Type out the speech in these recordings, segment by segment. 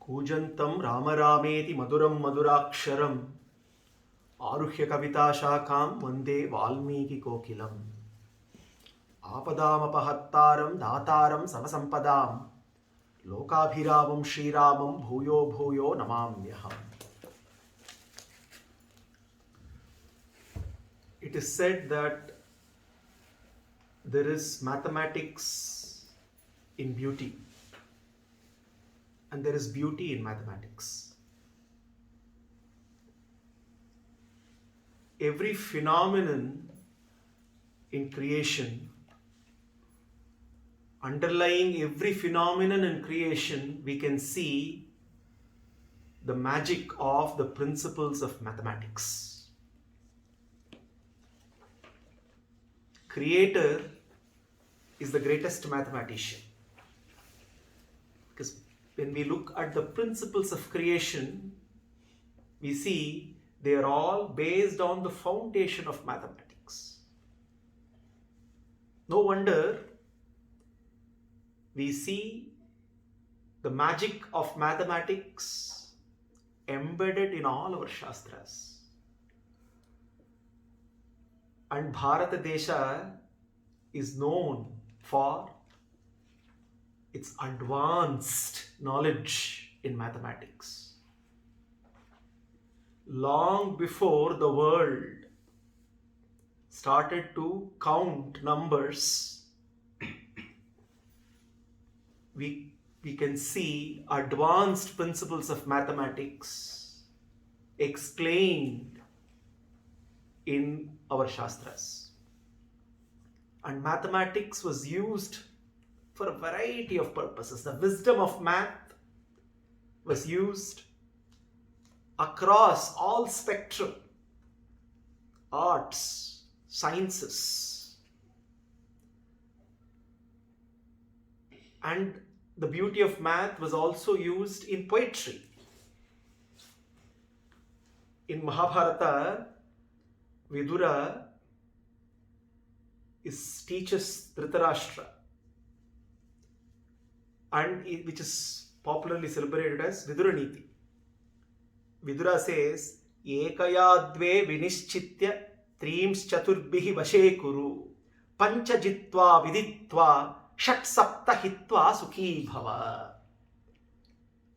कूजन्तं रामरामेति मधुरं मधुराक्षरम् आरुह्य कविताशाखां वन्दे वाल्मीकिकोकिलम् आपदामपहत्तारं दातारं सर्वसम्पदां लोकाभिरामं श्रीरामं भूयो भूयो नमाम्यहम्. It is said that there is mathematics in beauty and there is beauty in mathematics. Every phenomenon in creation, underlying every phenomenon in creation, we can see the magic of the principles of mathematics. Creator is the greatest mathematician. Because when we look at the principles of creation, we see they are all based on the foundation of mathematics. No wonder we see the magic of mathematics embedded in all our Shastras. And Bharata Desha is known for its advanced knowledge in mathematics. Long before the world started to count numbers, we can see advanced principles of mathematics explained in our Shastras. And mathematics was used for a variety of purposes. The wisdom of math was used across all spectrum, arts, sciences. And the beauty of math was also used in poetry. In Mahabharata, Vidura teaches Dhritarashtra, and which is popularly celebrated as Vidura Niti. Vidura says, Ekaya dve vinishchitya trims chaturbhihi vashe kuru pancha jitva viditva shat sapta hitva sukhi bhava.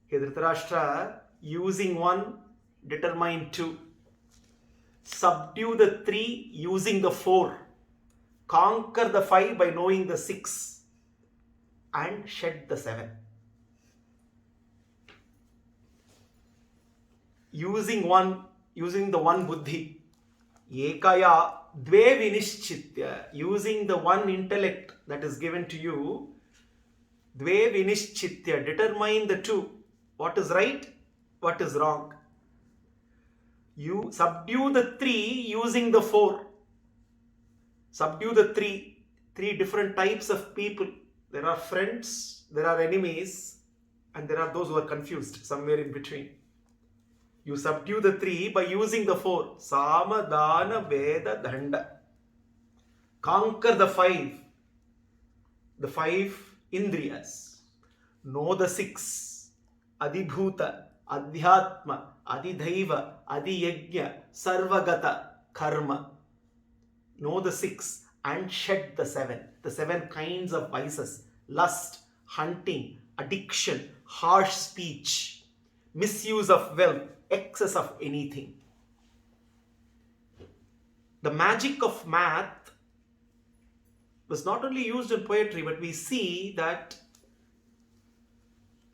Hey Dhritarashtra, using one, determine two. Subdue the 3 using the 4. Conquer the 5 by knowing the 6. And shed the 7. Using the one buddhi. Ekaya dve vinishchitya. Using the one intellect that is given to you. Dve vinishchitya. Determine the 2. What is right, what is wrong. You subdue the 3 using the 4. Subdue the 3 different types of people. There are friends, there are enemies, and there are those who are confused, somewhere in between. You subdue the 3 by using the 4. Sama, Dana, Veda, Danda. Conquer the 5. The 5 Indriyas. Know the 6. Adibhuta, Adhyatma, Adidhaiva, Adiyajna, Sarvagata, Karma. Know the 6 and shed the 7. The 7 kinds of vices: lust, hunting, addiction, harsh speech, misuse of wealth, excess of anything. The magic of math was not only used in poetry, but we see that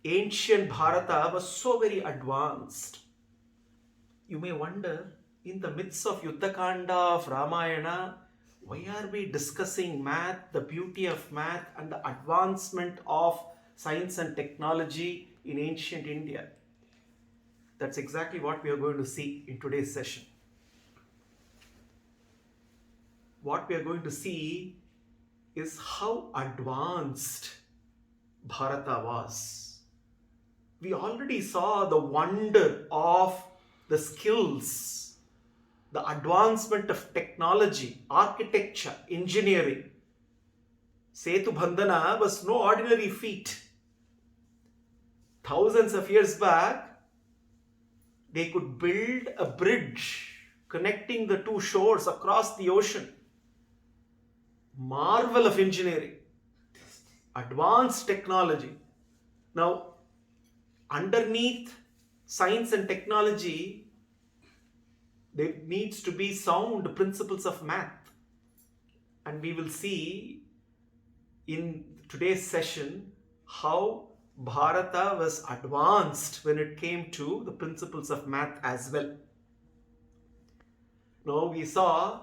ancient Bharata was so very advanced. You may wonder, in the midst of Yuddha Kanda of Ramayana, why are we discussing math, the beauty of math, and the advancement of science and technology in ancient India? That's exactly what we are going to see in today's session. What we are going to see is how advanced Bharata was. We already saw the wonder of the skills, the advancement of technology, architecture, engineering. Setu Bandhana was no ordinary feat. thousands of years back, they could build a bridge connecting the two shores across the ocean. Marvel of engineering, advanced technology. Now, underneath science and technology, there needs to be sound principles of math. And we will see in today's session how Bharata was advanced when it came to the principles of math as well. Now we saw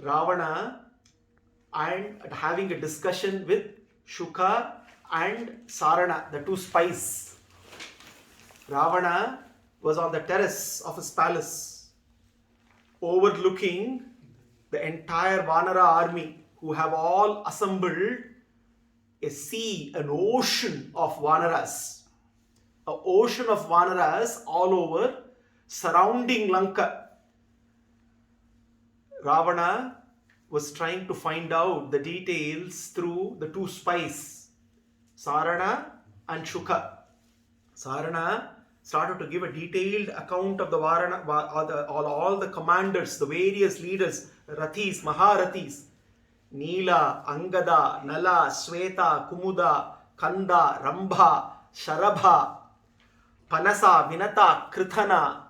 Ravana and having a discussion with Shuka and Sarana, the two spies. Ravana was on the terrace of his palace, overlooking the entire Vanara army, who have all assembled a sea, an ocean of Vanaras. An ocean of Vanaras all over, surrounding Lanka. Ravana was trying to find out the details through the two spies, Sarana and Shuka. Sarana started to give a detailed account of the all the commanders, the various leaders, Rathis, Maharathis, Nila, Angada, Nala, Sweta, Kumuda, Kanda, Rambha, Sharabha, Panasa, Vinata, Krithana,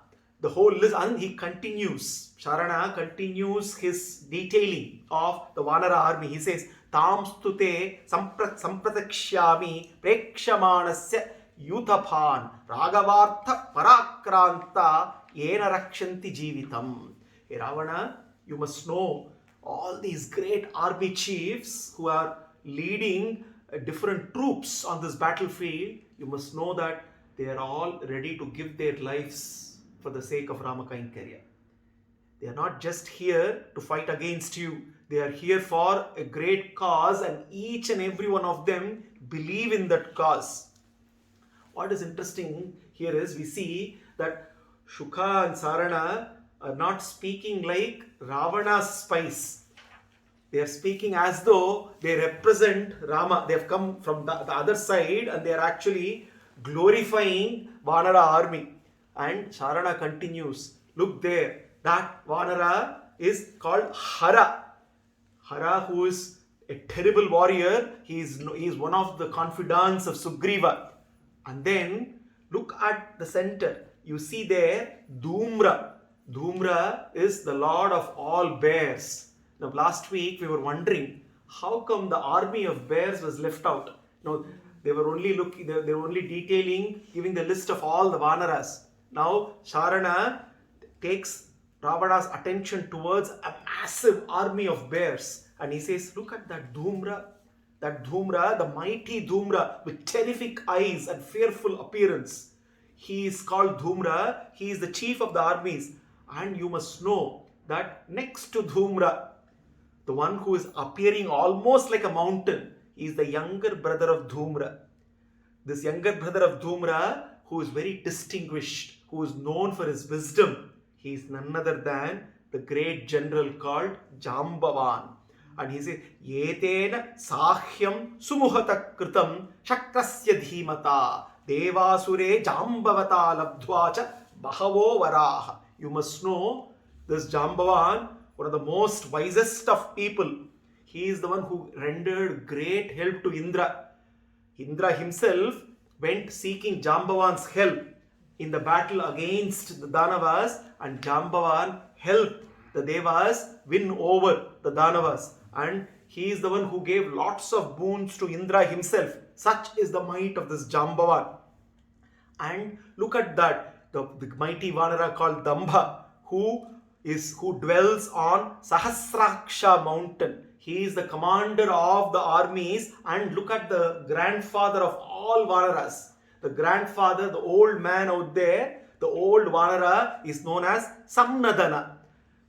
the whole list. And he continues, Sarana continues his detailing of the Vanara army. He says, Tam stute sampratakshyami prekshamanasya Yuthapan Ragavartha Parakranta Yena Rakshanti Jeevitam. Hey Ravana, you must know all these great army chiefs who are leading different troops on this battlefield. You must know that they are all ready to give their lives for the sake of Ramakainkariya. They are not just here to fight against you. They are here for a great cause, and each and every one of them believe in that cause. What is interesting here is we see that Shuka and Sarana are not speaking like Ravana's spies. They are speaking as though they represent Rama. They have come from the other side and they are actually glorifying Vanara army. And Sarana continues, look there, that Vanara is called Hara. Hara, who is a terrible warrior, he is one of the confidants of Sugreeva. And then look at the center. You see there Dhumra. Dhumra is the lord of all bears. Now last week we were wondering how come the army of bears was left out. Now they were only detailing, giving the list of all the Vanaras. Now Sarana takes Ravana's attention towards a massive army of bears, and he says, look at that Dhumra. That Dhumra, the mighty Dhumra with terrific eyes and fearful appearance. He is called Dhumra. He is the chief of the armies. And you must know that next to Dhumra, the one who is appearing almost like a mountain, is the younger brother of Dhumra. This younger brother of Dhumra, who is very distinguished, who is known for his wisdom, he is none other than the great general called Jambavan. And he says, Yetena sahyam sumuhata kritam shakrasya dhimata devasure jambavata labdhvacha bahavo varaha. You must know this Jambavan, one of the most wisest of people. He is the one who rendered great help to Indra. Indra himself went seeking Jambavan's help in the battle against the Danavas, and Jambavan helped the Devas win over the Danavas. And he is the one who gave lots of boons to Indra himself. Such is the might of this Jambavan. And look at that, the mighty Vanara called Dambha, who dwells on Sahasraksha mountain. He is the commander of the armies, and look at the grandfather of all Vanaras. The grandfather, the old man out there, the old Vanara is known as Samnadana.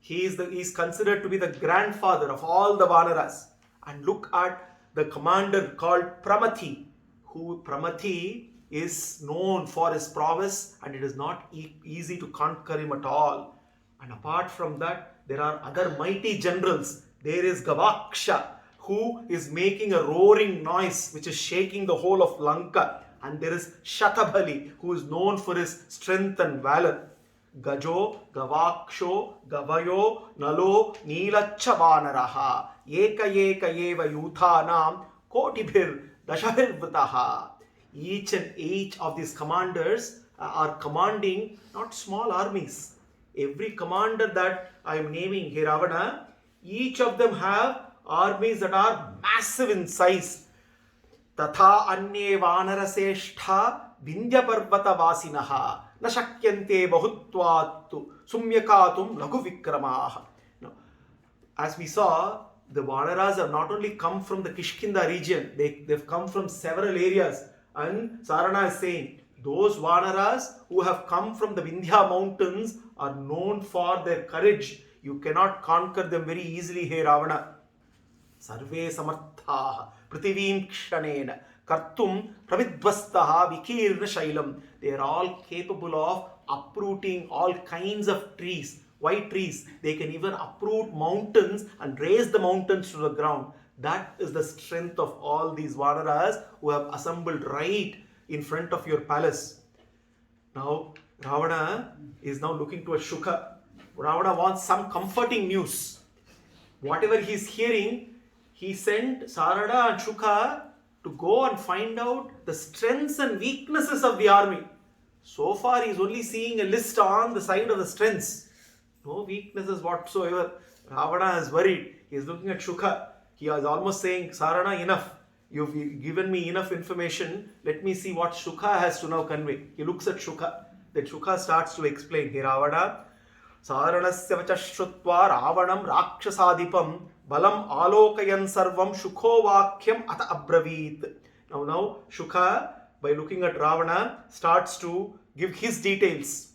He is considered to be the grandfather of all the Vanaras. And look at the commander called Pramathi, who Pramathi is known for his prowess, and it is not easy to conquer him at all. And apart from that, there are other mighty generals. There is Gavaksha, who is making a roaring noise which is shaking the whole of Lanka. and there is Shatabali, who is known for his strength and valor. Gajo, Gavaksho, Gavayo, Nalo, Neelacha Vanaraha, Eka Eka Eva Yuthanam, Kotibhir, Dashabhir Vataha. Each and each of these commanders are commanding not small armies. Every commander that I am naming here, Ravana, each of them have armies that are massive in size. Tatha anye vanaraseshtha vindhya parvata vasinaha na shakyante bahutvattu sumyakatum lagu vikramaha. Now, as we saw, the Vanaras have not only come from the Kishkinda region, they've come from several areas. And Sarana is saying, those Vanaras who have come from the Vindhya mountains are known for their courage. You cannot conquer them very easily here, Ravana. Sarve samarthaha prithivim kshanena kartum pravidvastaha vikirna shailam. They are all capable of uprooting all kinds of trees, white trees. They can even uproot mountains and raise the mountains to the ground. That is the strength of all these Vanaras who have assembled right in front of your palace. Now, Ravana is now looking towards Shuka. Ravana wants some comforting news. Whatever he is hearing, he sent Sarada and Shuka to go and find out the strengths and weaknesses of the army. So far, he is only seeing a list on the side of the strengths. No weaknesses whatsoever. Ravana is worried. He is looking at Shuka. He is almost saying, Sarana, enough. You've given me enough information. Let me see what Shuka has to now convey. He looks at Shuka. Then Shuka starts to explain. Here, Ravana, Saranasya vachashrutva Ravanam Rakshasadipam Balam Alokayan Sarvam Shukho Vakyam Ata Abravit. Now, Shuka, by looking at Ravana, starts to give his details.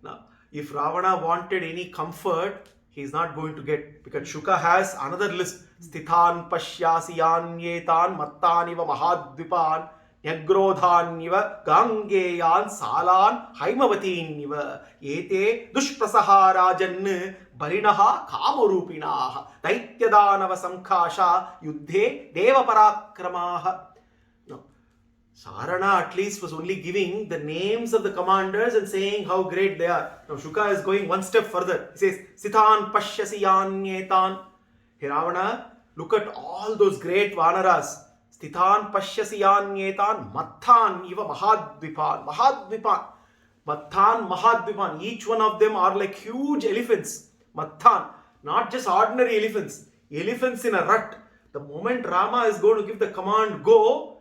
Now, if Ravana wanted any comfort, he is not going to get, because Shuka has another list. Stithan Pashyasiyanyetan Mattaniva Mahadvipan Nyagrodhaniva Gangeyan Salan Haimavatin Ete Dushprasaharajan Balinaha Kamarupinaha Daityadanava Sankasha Yuddhe Deva Parakramaha. Sarana at least was only giving the names of the commanders and saying how great they are. Now Shuka is going one step further. He says, Sithan Pashyasiyanyetan. Here Ravana, look at all those great Vanaras. Stithan Pashyasiyanyetan Mathan Iva Mahadvipan. Mahadvipan. Mathan Mahadvipan. Each one of them are like huge elephants. Mathan. Not just ordinary elephants. Elephants in a rut. The moment Rama is going to give the command, go,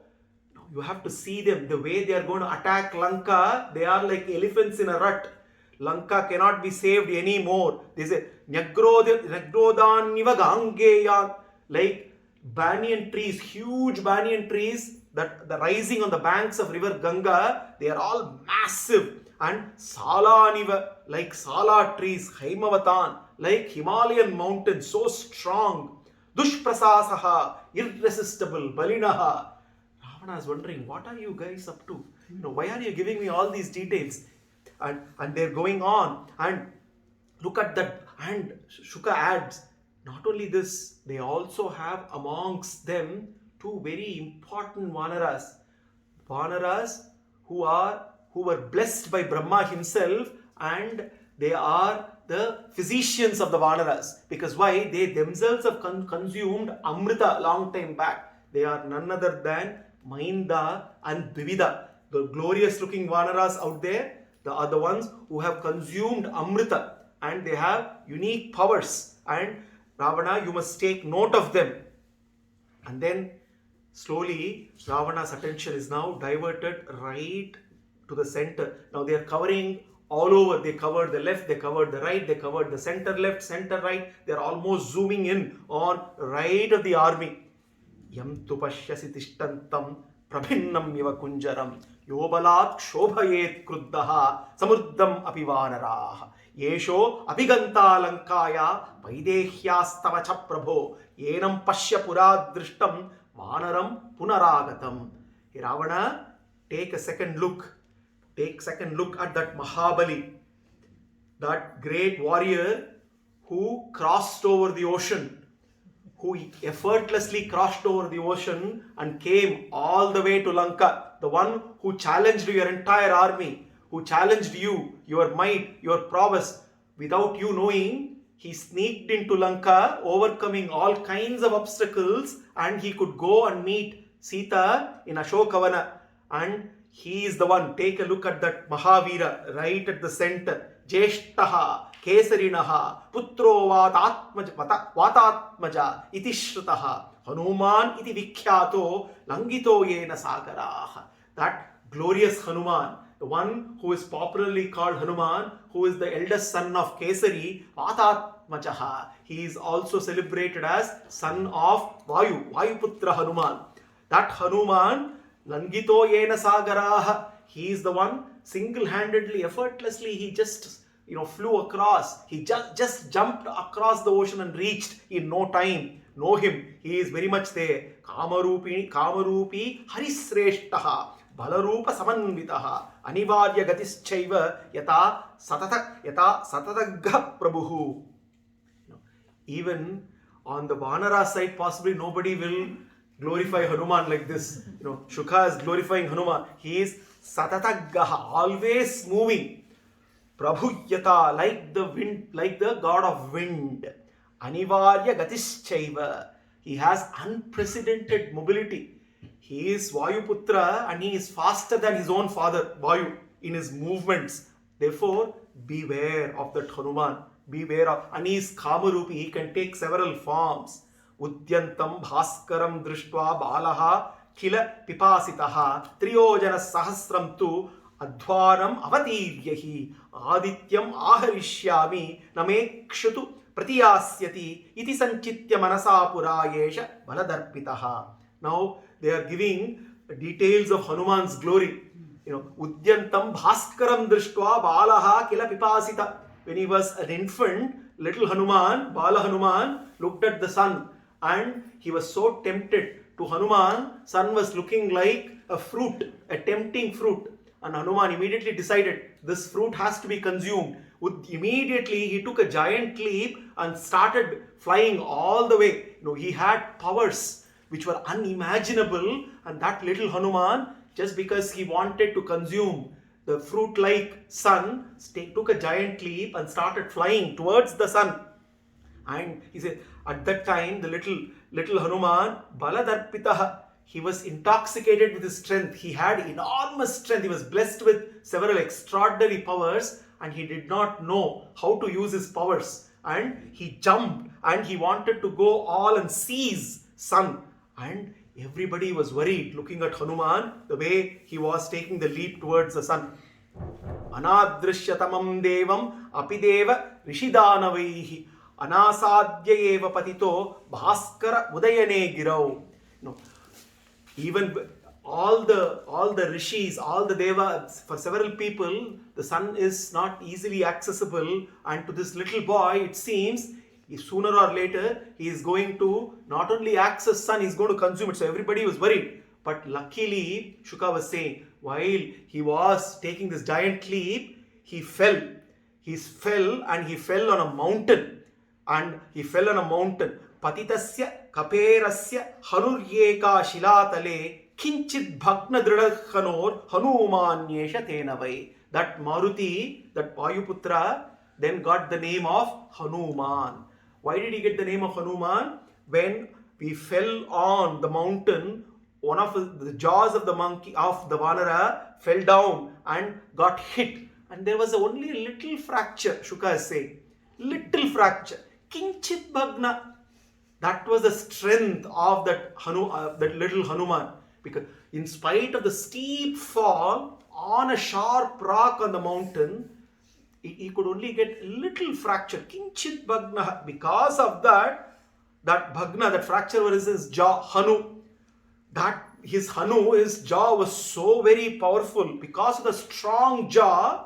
you have to see them, the way they are going to attack Lanka. They are like elephants in a rut. Lanka cannot be saved anymore. They say, Nyagrodaniva Gangeyan, like banyan trees, huge banyan trees that the rising on the banks of river Ganga, they are all massive. And Salaniva, like Sala trees, Haimavatan, like Himalayan mountains, so strong. Dushprasasaha, irresistible, Balinaha. Ravana is wondering, what are you guys up to? Why are you giving me all these details? And they're going on. And look at that. And Shuka adds, not only this, they also have amongst them two very important Vanaras. Vanaras who were blessed by Brahma himself, and they are the physicians of the Vanaras. Because why? They themselves have consumed Amrita long time back. They are none other than Mainda and Dvivida. The glorious looking Vanaras out there, they are the ones who have consumed Amrita, and they have unique powers. And Ravana, you must take note of them. And then slowly Ravana's attention is now diverted right to the center. Now they are covering all over. They covered the left, they covered the right, they covered the center left, center right. They are almost zooming in on right of the army. Yam tu pashyasi tishtantam prabhinnam iva kunjaram yobalat shobhayet kruddaha samurdam apivanaraha yesho abhiganta lankaya vaidehyastava cha prabho yenam pashya puradrishtam vanaram punaragatam. Hey Ravana, take a second look. Take second look at that Mahabali, that great warrior who crossed over the ocean, who effortlessly crossed over the ocean and came all the way to Lanka, the one who challenged your entire army, who challenged you, your might, your prowess, without you knowing, he sneaked into Lanka, overcoming all kinds of obstacles, and he could go and meet Sita in Ashokavana. And he is the one. Take a look at that Mahavira right at the center. Jeshtaha, Kesarinaha, Putro Vatatmaja, Iti Shrutaha, Hanuman Iti Vikyato, Langito Yena Sagaraha. That glorious Hanuman, the one who is popularly called Hanuman, who is the eldest son of Kesari, Vatatmajaha. He is also celebrated as son of Vayu, Vayuputra Hanuman. That Hanuman, Langito Yena Sagaraha, he is the one single-handedly, effortlessly, he just flew across. He just jumped across the ocean and reached in no time. Know him. He is very much there. Kamarupi Harisreshtaha Balarupa Samanvitaha Anivarya Gatischaiva Yata Satatagha Prabhu. Even on the Vanara side, possibly nobody will glorify Hanuman like this. Shuka is glorifying Hanuman. He is Satataggaha, always moving. Prabhuyyata, like the wind, like the god of wind. Anivarya Gatischaiva. He has unprecedented mobility. He is Vayuputra and he is faster than his own father, Vayu, in his movements. Therefore, beware of that Hanuman. Beware of, and he is Kamarupi. He can take several forms. Udyantam Bhaskaram Drishtva Balaha Kila Pipasitaha Triyojana Sahasram Tu Adhvaram Avatiryahi Adityam Aharishyami Namekshatu Pratiyasyati Iti Sanchitya Manasapura Yesha Baladarpitaha. Now they are giving details of Hanuman's glory. Udyantam Bhaskaram Drishtva Balaha Kila Pipasita. When he was an infant, little Hanuman, Bala Hanuman, looked at the sun and he was so tempted to Hanuman. Sun was looking like a fruit, a tempting fruit. And Hanuman immediately decided this fruit has to be consumed. Immediately he took a giant leap and started flying all the way. He had powers which were unimaginable, and that little Hanuman, just because he wanted to consume the fruit-like sun, took a giant leap and started flying towards the sun. And he said, at that time, the little Hanuman, Baladarpitaha, he was intoxicated with his strength. He had enormous strength. He was blessed with several extraordinary powers and he did not know how to use his powers. And he jumped and he wanted to go all and seize sun. And everybody was worried looking at Hanuman, the way he was taking the leap towards the sun. Anadrishyatamam devam apideva rishidanavaihi anasadya eva patito bhaskara udayane girau. Even all the rishis, all the devas, for several people, the sun is not easily accessible, and to this little boy, it seems, sooner or later, he is going to not only access sun, he is going to consume it. So everybody was worried. But luckily, Shuka was saying, while he was taking this giant leap, he fell. He fell and he fell on a mountain. Patitasya kaperasya hanuryeka shilatale kinchit bhagna dridakhanor hanumanyesha tenavai. That Maruti, that Vayuputra, then got the name of Hanuman. Why did he get the name of Hanuman? When we fell on the mountain, one of the jaws of the monkey, of the Vanara, fell down and got hit. And there was only a little fracture, Shuka is saying. Little fracture. Kinchit bhagna. That was the strength of that little Hanuman. Because in spite of the steep fall on a sharp rock on the mountain, he could only get a little fracture. Kinchit bhagna. Because of that bhagna, that fracture was his jaw, Hanu. His jaw was so very powerful. Because of the strong jaw,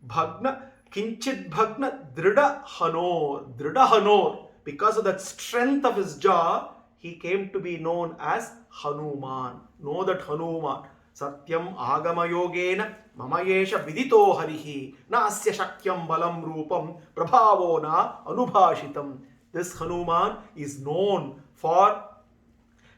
bhagna, kinchit bhagna, drida hanor. Because of that strength of his jaw, he came to be known as Hanuman. Know that Hanuman. Satyam agama yogena mamayesha vidito harihi na asya shakyam balam rupam prabhavo na anubhashitam. This Hanuman is known For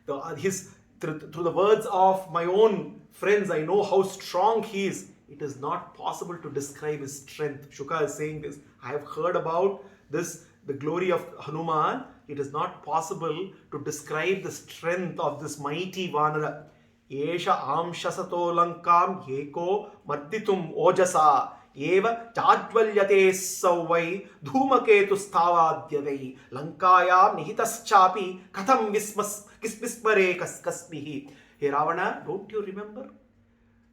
through the words of my own friends, I know how strong he is. It is not possible to describe his strength. Shuka is saying this. I have heard about this, the glory of Hanuman. It is not possible to describe the strength of this mighty Vanara. Esha amshasato lankam yeko marditum ojasa eva chajvalyate savvai dhumaketu sthavadhyavai lankayam nihitaschapi katham vismare kaskasmihi. Hey Ravana, don't you remember?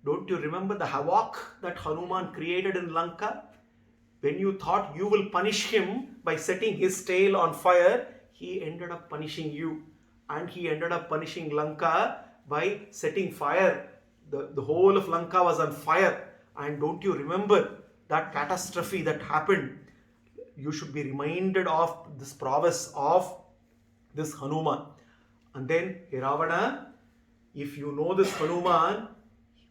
Don't you remember the havoc that Hanuman created in Lanka? When you thought you will punish him by setting his tail on fire, he ended up punishing you. And he ended up punishing Lanka by setting fire. The whole of Lanka was on fire. And don't you remember that catastrophe that happened? You should be reminded of this prowess of this Hanuman. And then, hey Ravana, if you know this Hanuman,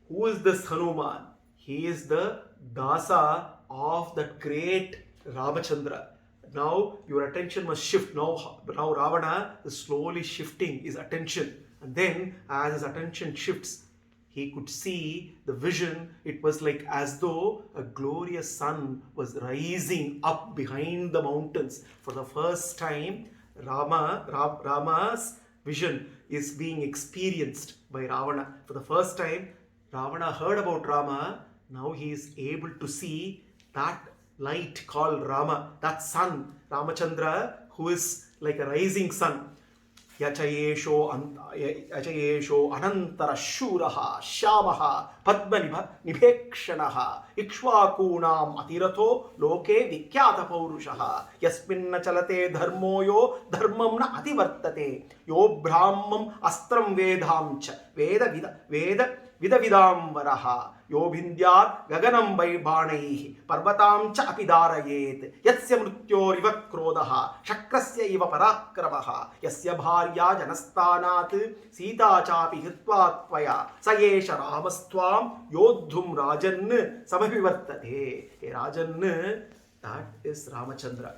who is this Hanuman? He is the Dasa of that great Ramachandra. Now your attention must shift. Now Ravana is slowly shifting his attention. And then as his attention shifts, he could see the vision. It was like as though a glorious sun was rising up behind the mountains. For the first time, Rama's vision is being experienced by Ravana. For the first time, Ravana heard about Rama. Now he is able to see that light called Rama, that sun, Ramachandra, who is like a rising sun. Yachayesho anantara shuraha shyamaha padma nibhekshanaha ikshvakunam atirato loke vikyata paurushaha yasminna chalate dharmo yo dharmam na ativartate yo brahmam astram vedhamcha veda vidamvaraha yo bhindyat gaganam baanaihi parvatam cha apidarayet yatsya mrutyoriva krodaha shakrasya iva parakravaha yasya bharya janasthanat sita chapi hitva tvaya sayesha ramastvam yodhum rajan samavivartate. Hey Rajan, that is Ramachandra.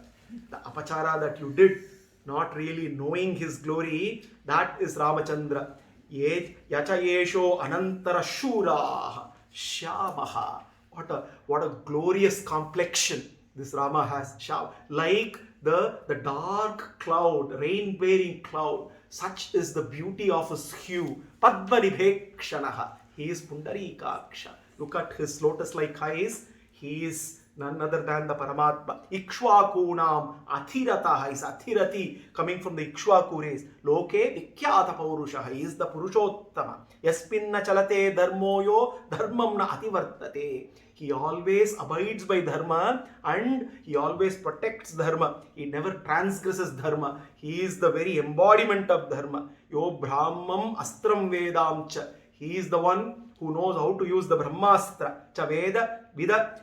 The apachara that you did, not really knowing his glory, that is Ramachandra. Yachayesho anantara shura shyamaha. What a glorious complexion this Rama has. Like the dark cloud, rain-bearing cloud. Such is the beauty of his hue. Padma nibhekshanaha. He is Pundarikaksha. Look at his lotus-like eyes. He is none other than the Paramatma. Ikshvakunam athirataha is athirati, coming from the Ikshvaku race. Loke vikyata paurushaha. He is the Purushottama. Yaspinna chalate dharmoyo dharmam na ativartate. He always abides by dharma and he always protects dharma. He never transgresses dharma. He is the very embodiment of dharma. Yo brahmam astram vedamcha. He is the one who knows how to use the Brahmastra. Cha Veda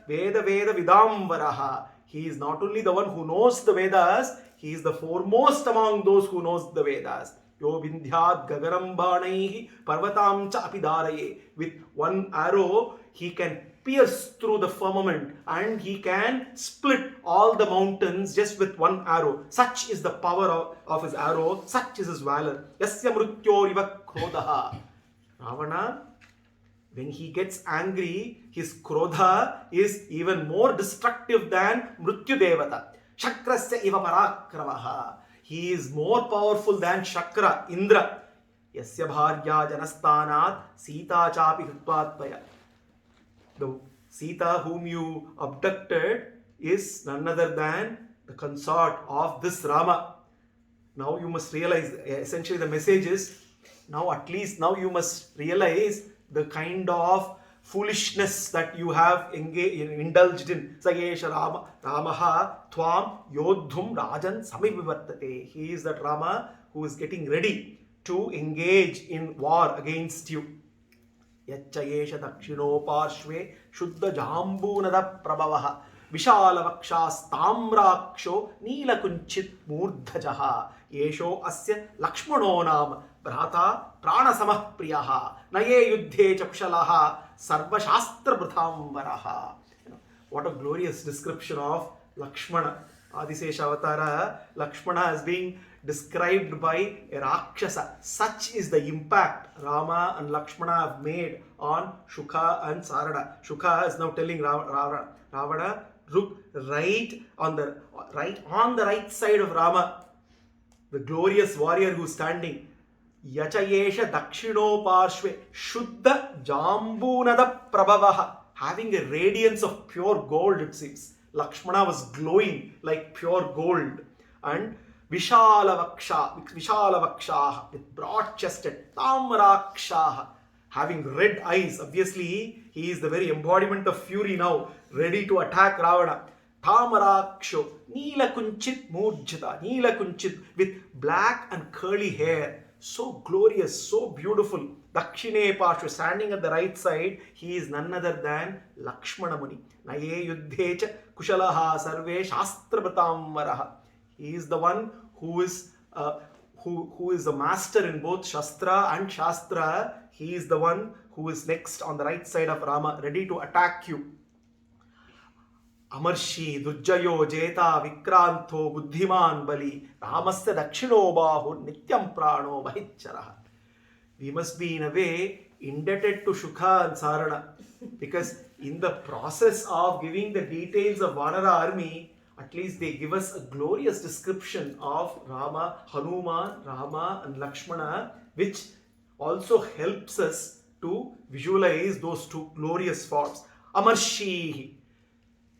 Vidamvaraha. He is not only the one who knows the Vedas, he is the foremost among those who knows the Vedas. Yo Vindhyat Gaganam Banaihi Parvatam Cha Apidaraye. With one arrow, he can pierce through the firmament and he can split all the mountains just with one arrow. Such is the power of his arrow, such is his valor. Yasya mrutyoriva krodaha. Ravana, when he gets angry, his krodha is even more destructive than Mrityu Devata. Shakrasya iva parakravaha. He is more powerful than Shakra, Indra. Yasya bharya janasthanat sita chapi hritvatvaya. The Sita whom you abducted is none other than the consort of this Rama. Now you must realize, essentially the message is, now you must realize the kind of foolishness that you have indulged in. Sayesha Ramaha Tvam Yodhum Rajan Samivivartate. He is that Rama who is getting ready to engage in war against you. Yachayesha Dakshino Parshve Shuddha Jambunada Prabhavaha Vishalavaksha Stamraksho Neelakunchit Murdhajaha Yesho Asya Lakshmano Nam Bhrata Pranasamah Priyaha Naye Yuddhe Chakushalaha Sarva Shastra Bhrathamvaraha. What a glorious description of Lakshmana. Adisesha Avatara, Lakshmana is being described by a Rakshasa. Such is the impact Rama and Lakshmana have made on Shuka and Sarana. Shuka is now telling Ravana, look right on the right side of Rama, the glorious warrior who is standing. Yachayesha Dakshino Parshve Shuddha Jambunada Prabhavaha, having a radiance of pure gold, it seems. Lakshmana was glowing like pure gold. And Vishalavakshaha, with broad chested, Tamrakshaha, having red eyes. Obviously, he is the very embodiment of fury now, ready to attack Ravana. Tamaraksho, Neelakunchit Murjita, Neelakunchit, with black and curly hair. So glorious, so beautiful. Dakshine Parshva, standing at the right side, he is none other than Lakshmana Muni. Naye Yuddhecha Kushalaha Sarve Shastrabatam Varaha. He is the one who is the master in both Shastra and Shastra. He is the one who is next on the right side of Rama, ready to attack you. Amarshi, Durjayo, Jeta, Vikranto, Buddhiman Bali, Ramasya Dakshino Bahu, Nityam Prano, Vahicharaha. We must be in a way indebted to Shuka and Sarana, because in the process of giving the details of Vanara army, at least they give us a glorious description of Rama, Hanuman, Rama and Lakshmana, which also helps us to visualize those two glorious forms. Amarshi.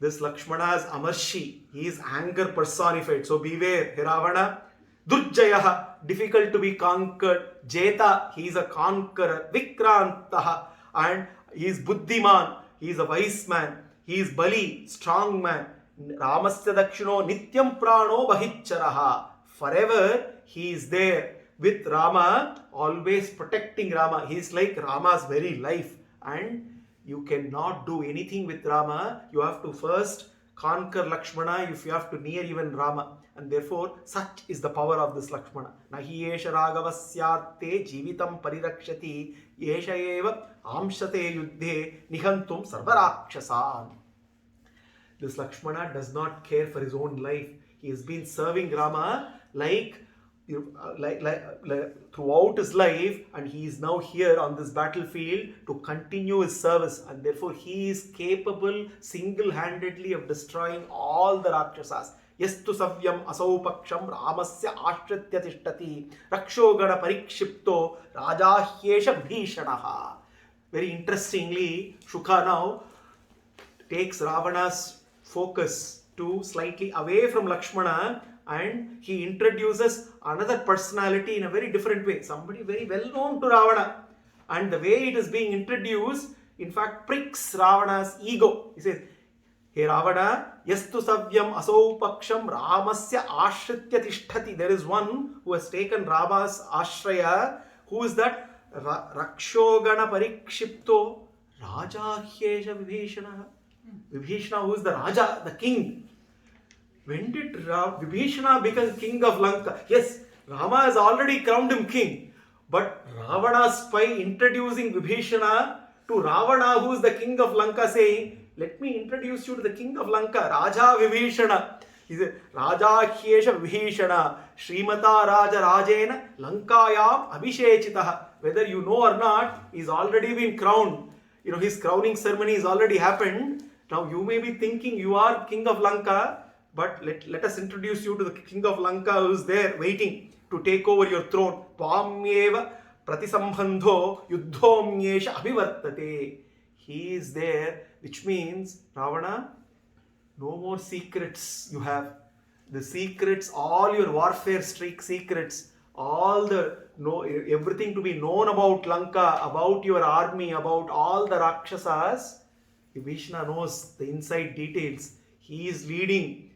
This Lakshmana is Amarshi. He is anger personified. So beware, Ravana. Durjayaha, difficult to be conquered. Jeta, he is a conqueror. Vikrantaha, and he is Buddhiman. He is a wise man. He is Bali, strong man. Ramasya Dakshino Nityam Prano Bahicharaha. Forever he is there with Rama, always protecting Rama. He is like Rama's very life. And you cannot do anything with Rama. You have to first conquer Lakshmana if you have to near even Rama. And therefore, such is the power of this Lakshmana. Nahi yesha ragavasyate jivitam parirakshati yesha eva amshate yuddhe nihantum sarvarakshasam. This Lakshmana does not care for his own life. He has been serving Rama like throughout his life, and he is now here on this battlefield to continue his service, and therefore he is capable single-handedly of destroying all the Rakshasas. Yastu savyam asau paksham ramasya ashritya tishtati rakshogana parikshipto rajahyesha Vibheeshanaha. Very interestingly, Shuka now takes Ravana's focus to slightly away from Lakshmana, and he introduces another personality in a very different way, somebody very well known to Ravana, and the way it is being introduced in fact pricks Ravana's ego. He says, Hey Ravana, yastu savyam asau paksham ramasya ashritya tishtati. There is one who has taken Rama's ashraya. Who is that? Rakshogana parikshipto rajahyesha Vibheeshana. Vibheeshana, who is the Raja, the king. When did Vibheeshana become king of Lanka? Yes, Rama has already crowned him king. But Ravana's spy introducing Vibheeshana to Ravana, who is the king of Lanka, saying, let me introduce you to the king of Lanka, Raja Vibheeshana. He said, Raja Hyesha Vibheeshana, Srimata Raja Rajena, Lankayam Abhishechitaha. Whether you know or not, he's already been crowned. His crowning ceremony has already happened. Now you may be thinking you are king of Lanka, but let us introduce you to the king of Lanka who is there waiting to take over your throne. Pamyeva pratisambandho yuddhomyesha abhivartate. He is there, which means, Ravana, no more secrets you have. The secrets, all your warfare secrets, everything to be known about Lanka, about your army, about all the Rakshasas, Vibheeshana knows the inside details. He is leading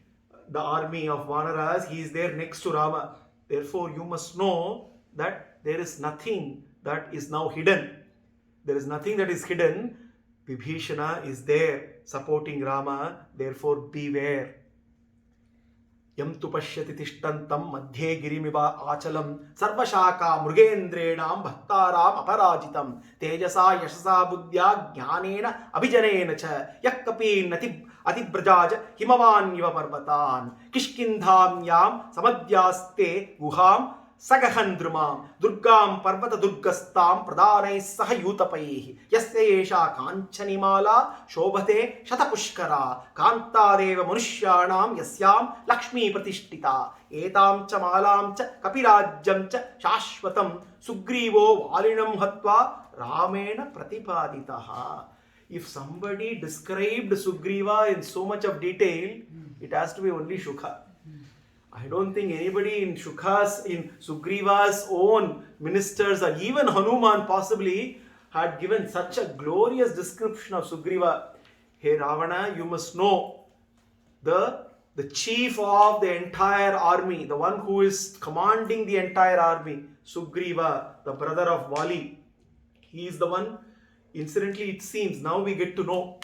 the army of Vanaras. He is there next to Rama. Therefore, you must know that there is nothing that is now hidden. There is nothing that is hidden. Vibheeshana is there supporting Rama. Therefore, beware. यम तु पश्यति तिष्ठन्तं मध्ये गिरिमिव आचलं सर्वशाखा मृगेन्द्रेणां भक्ताराम अपराजितं तेजसा यशसा बुद्ध्या ज्ञानेन अभिजनेन च यः कपीन्नति अतिव्रजाज हिमवान् इव पर्वतान् किष्किन्धां यां समद्यास्ते गुहां सगहन् द्रुमां दुर्गां पर्वतदुर्गस्तां प्रदानैः सह यूतपैः यस्य एषा काञ्चनिमाला शोभते शतपुष्करा कान्तादेव मनुष्याणां यस्यां लक्ष्मी प्रतिष्ठिता एतां च मालां च कपिराज्यं च शाश्वतं सुग्रीवो वालिनं हत्वा रामेण प्रतिपादितः. If somebody described Sugreeva in so much of detail, it has to be only Shuka. I don't think anybody in Sugreeva's own ministers or even Hanuman possibly had given such a glorious description of Sugreeva. Hey Ravana, you must know the chief of the entire army, the one who is commanding the entire army, Sugreeva, the brother of Vali. He is the one. Incidentally, it seems now we get to know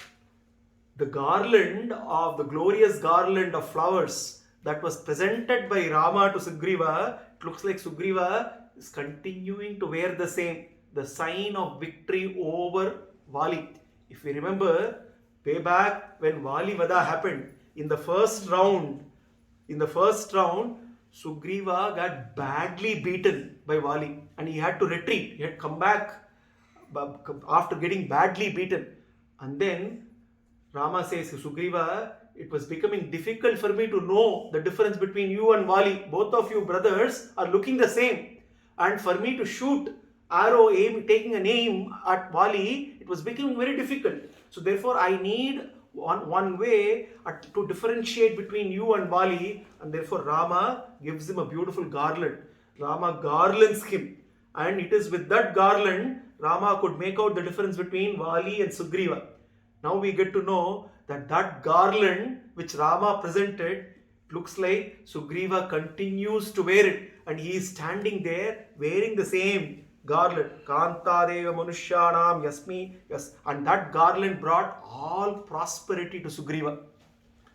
the glorious garland of flowers that was presented by Rama to Sugreeva. It looks like Sugreeva is continuing to wear the same, the sign of victory over Vali. If we remember, way back when Vali Vada happened, in the first round, Sugreeva got badly beaten by Vali and he had to retreat. He had come back after getting badly beaten. And then Rama says to Sugreeva, it was becoming difficult for me to know the difference between you and Vali. Both of you brothers are looking the same. And for me to shoot arrow taking an aim at Vali, it was becoming very difficult. So therefore I need one way to differentiate between you and Vali. And therefore Rama gives him a beautiful garland. Rama garlands him. And it is with that garland Rama could make out the difference between Vali and Sugreeva. Now we get to know that garland which Rama presented, looks like Sugreeva continues to wear it and he is standing there wearing the same garland. Kantadeva Manushyanam Yasmi. Yes. And that garland brought all prosperity to Sugreeva.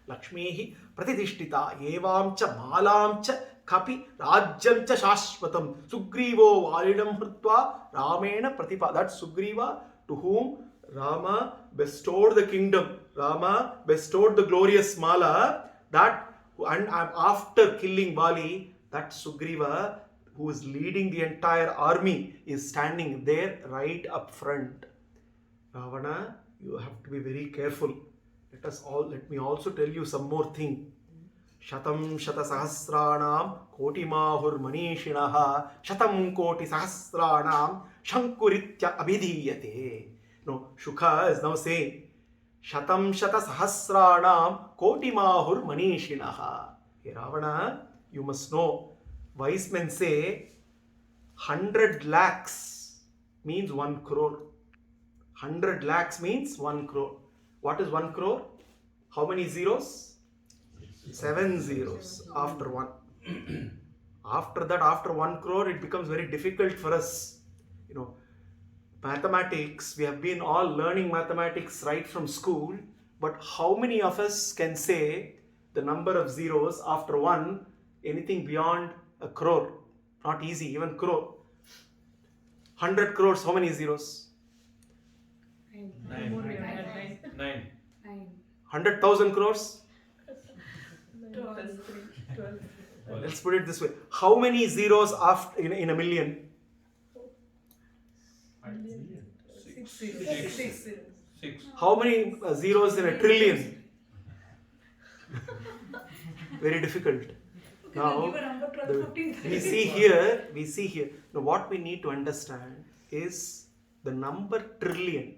Lakshmihi Pratidishtita Evam cha Malam cha Kapi Rajyam cha Shashvatam Sugreevo Validam Hrutva Ramena Pratipa. That's Sugreeva to whom Rama bestowed the kingdom. Rama bestowed the glorious mala. And after killing Vali, that Sugreeva, who is leading the entire army, is standing there right up front. Ravana, you have to be very careful. Let me also tell you some more thing. Shatam shata sahasranam koti mahur manishinaha shatam koti sahasranam shankuritya abhidhiyate. No, Shuka is now saying Shatam shata sahasranam koti mahur manishinaha. Hey Ravana, you must know, wise men say 100 lakhs means 1 crore. 100 lakhs means 1 crore. What is 1 crore? How many zeros? 7 zeros after 1. After that, after 1 crore, it becomes very difficult for us. Mathematics, we have been all learning mathematics right from school, but how many of us can say the number of zeros after 1, anything beyond a crore? Not easy, even crore. 100 crores, how many zeros? 9. 100,000 crores? 12. Let's put it this way. How many zeros after in a million? 6. How many zeros in a trillion? Very difficult. Now, we see here. Now, what we need to understand is the number trillion.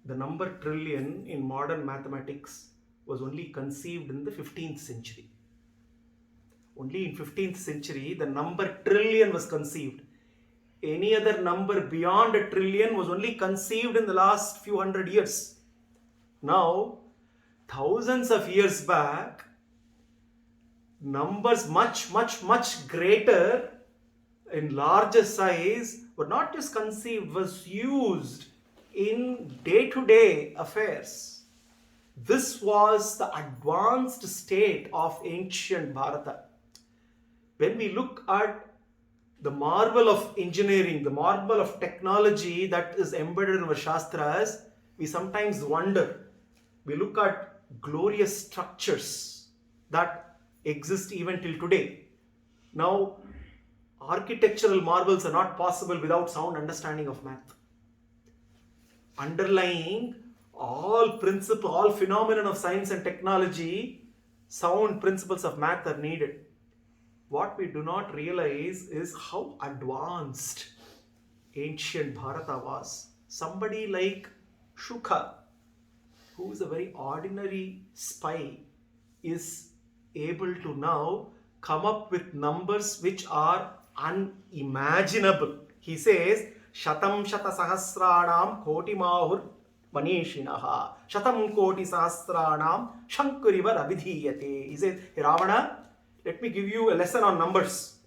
The number trillion in modern mathematics was only conceived in the 15th century. Only in 15th century, the number trillion was conceived. Any other number beyond a trillion was only conceived in the last few hundred years. Now, thousands of years back, numbers much greater in larger size were not just conceived, was used in day-to-day affairs. This was the advanced state of ancient Bharata. When we look at the marvel of engineering, the marvel of technology that is embedded in our Shastras, we sometimes wonder. We look at glorious structures that exist even till today. Now, architectural marvels are not possible without sound understanding of math. Underlying all phenomenon of science and technology, sound principles of math are needed. What we do not realize is how advanced ancient Bharata was. Somebody like Shuka, who is a very ordinary spy, is able to now come up with numbers which are unimaginable. He says, Shatam Shata Sahasranam Koti Mahur Manishinaha Shatam Koti Sahasranam Shankuriva Abhidhiyate. He says, hey, Ravana, let me give you a lesson on numbers.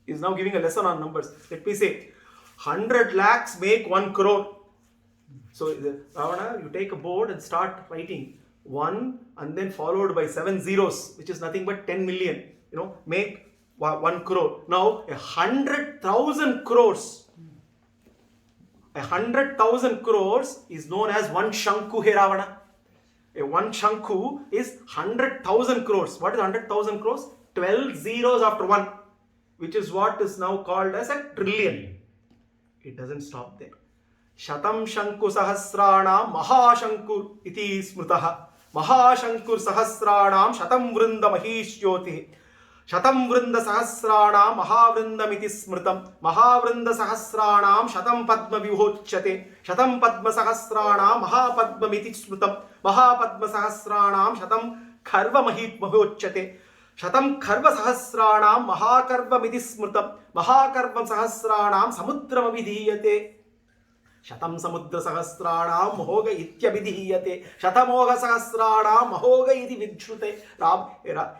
He is now giving a lesson on numbers. Let me say, 100 lakhs make 1 crore. So, Ravana, you take a board and start writing 1 and then followed by 7 zeros, which is nothing but 10 million. Make 1 crore. Now, 100,000 crores. 100,000 crores is known as 1 Shanku, he Ravana. A 1 Shanku is 100,000 crores. What is 100,000 crores? 12 zeros after 1, which is what is now called as a trillion. It doesn't stop there. Shatam Shanku Sahasranam Mahashankur iti smritaha. Mahashankur Sahasranam Shatam Vrinda Mahishyoti. Shatam Vrinda Sahasranam Mahavrindam iti smritam. Mahavrinda Sahasranam Shatam Padma Vibhochyate. Shatam Padma Sahasranam Mahapadma iti smritam. Mahapadma Sahasranam Shatam Kharva Mahibhochyate. Shatam Kharva Sahasranam Mahakarva miti smritam. Mahakarvam Sahasranam Samudram Abhidhiyate. Shatam Samudra Sahasranam Mahoga Ityabhidhiyate. Shatamoga Sahasranam Mahoga iti Vidhrute.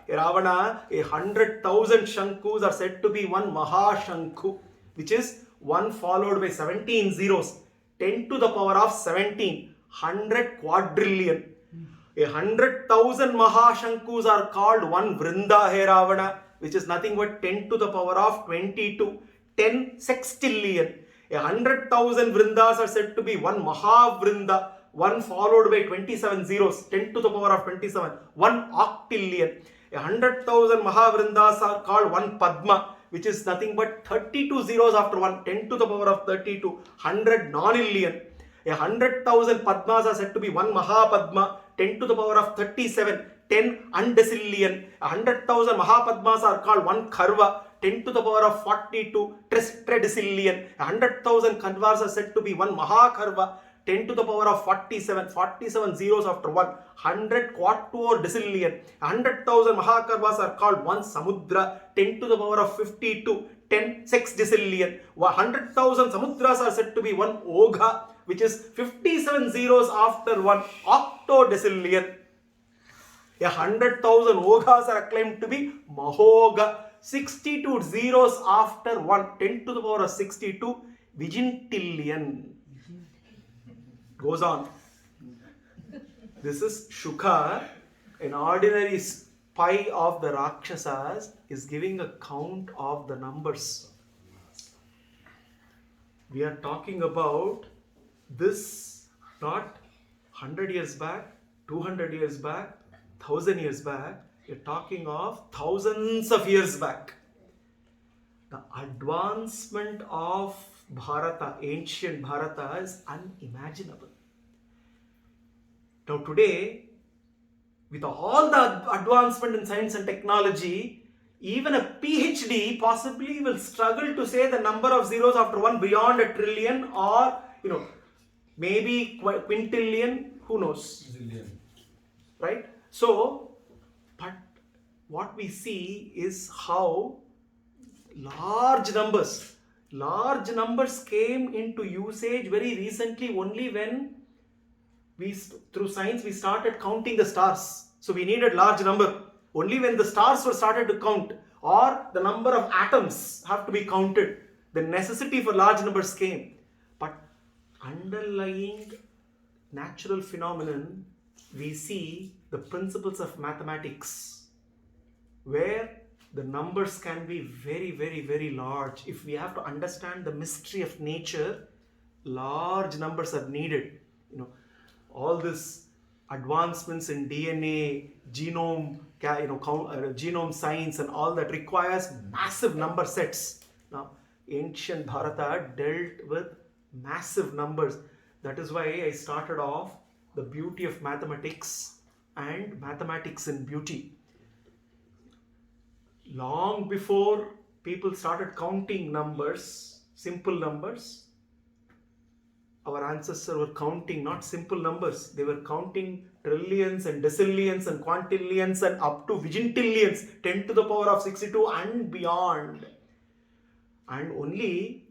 Ravana, 100,000 Shankus are said to be 1 Mahashanku, which is 1 followed by 17 zeros. 10 to the power of 17. 100 quadrillion. 100,000 Mahashankus are called 1 Vrinda, he Ravana, which is nothing but 10 to the power of 22. 10 sextillion. 100,000 Vrindas are said to be 1 Mahavrinda, 1 followed by 27 zeros, 10 to the power of 27, 1 octillion. 100,000 Mahavrindas are called 1 Padma, which is nothing but 32 zeros after 1, 10 to the power of 32, 100 nonillion. 100,000 Padmas are said to be 1 Mahapadma, 10 to the power of 37, 10 undecillion. 100,000 Mahapadmas are called 1 Kharva, 10 to the power of 42, tredecillion. 100,000 Kharvas are said to be 1 Mahakarva, 10 to the power of 47, 47 zeros after 1, 100 quattordecillion. 100,000 Mahakarvas are called 1 Samudra, 10 to the power of 52, 10 sexdecillion. 100,000 Samudras are said to be 1 Ogha, which is 57 zeros after 1 octodecillion. 100,000 Oghas are acclaimed to be Mahoga, 62 zeros after 1, 10 to the power of 62, Vigintillion. Goes on. This is Shuka, an ordinary spy of the Rakshasas, is giving a count of the numbers. We are talking about this not 100 years back, 200 years back, 1,000 years back. You're talking of thousands of years back. The advancement of Bharata, ancient Bharata, is unimaginable. Now today, with all the advancement in science and technology, even a PhD possibly will struggle to say the number of zeros after 1 beyond a trillion, or maybe quintillion, who knows? Zillion. Right? So, but what we see is how large numbers came into usage very recently, only when through science we started counting the stars. So we needed large number. Only when the stars were started to count, or the number of atoms have to be counted, the necessity for large numbers came. But underlying natural phenomenon we see the principles of mathematics where the numbers can be very, very, very large. If we have to understand the mystery of nature, large numbers are needed. All this advancements in DNA, genome science, and all that requires massive number sets. Now, ancient Bharata dealt with massive numbers. That is why I started off the beauty of mathematics and mathematics in beauty. Long before people started counting numbers, simple numbers, our ancestors were counting not simple numbers. They were counting trillions and decillions and quintillions and up to vigintillions, 10 to the power of 62 and beyond. And we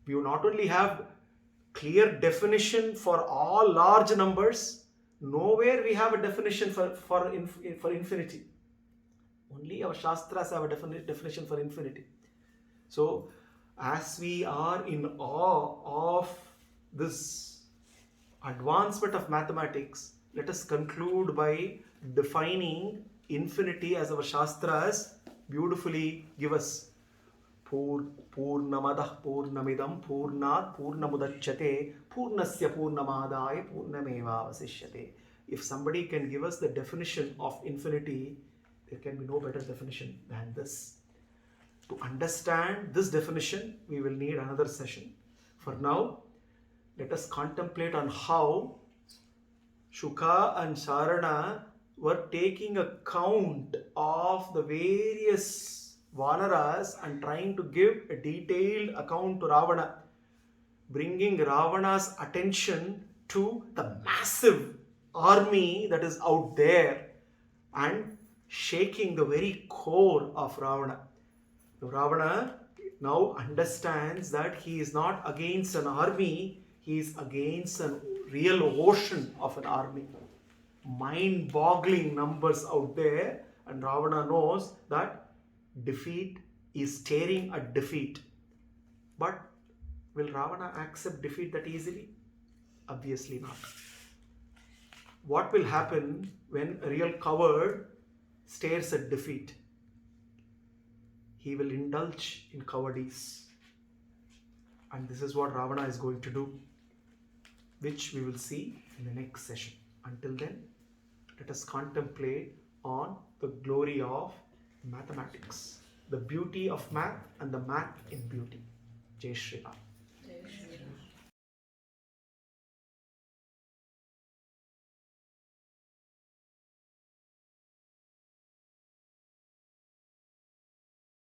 not only have clear definition for all large numbers, nowhere we have a definition for infinity. Only our Shastras have a definition for infinity. So, as we are in awe of this advancement of mathematics, let us conclude by defining infinity as our Shastras beautifully give us. Purnamadah Purnamidam Purnat Purnamudachyate Purnasya Purnamadaya Purnameva Vasishyate. If somebody can give us the definition of infinity, there can be no better definition than this. To understand this definition, we will need another session. For now, let us contemplate on how Shuka and Sarana were taking account of the various Vanaras and trying to give a detailed account to Ravana, bringing Ravana's attention to the massive army that is out there and shaking the very core of Ravana. Ravana now understands that he is not against an army, he is against a real ocean of an army. Mind-boggling numbers out there, and Ravana knows that defeat is staring at defeat. But will Ravana accept defeat that easily? Obviously not. What will happen when a real coward stares at defeat? He will indulge in cowardice. And this is what Ravana is going to do, which we will see in the next session. Until then, let us contemplate on the glory of mathematics, the beauty of math and the math in beauty. Jai Shri Ram.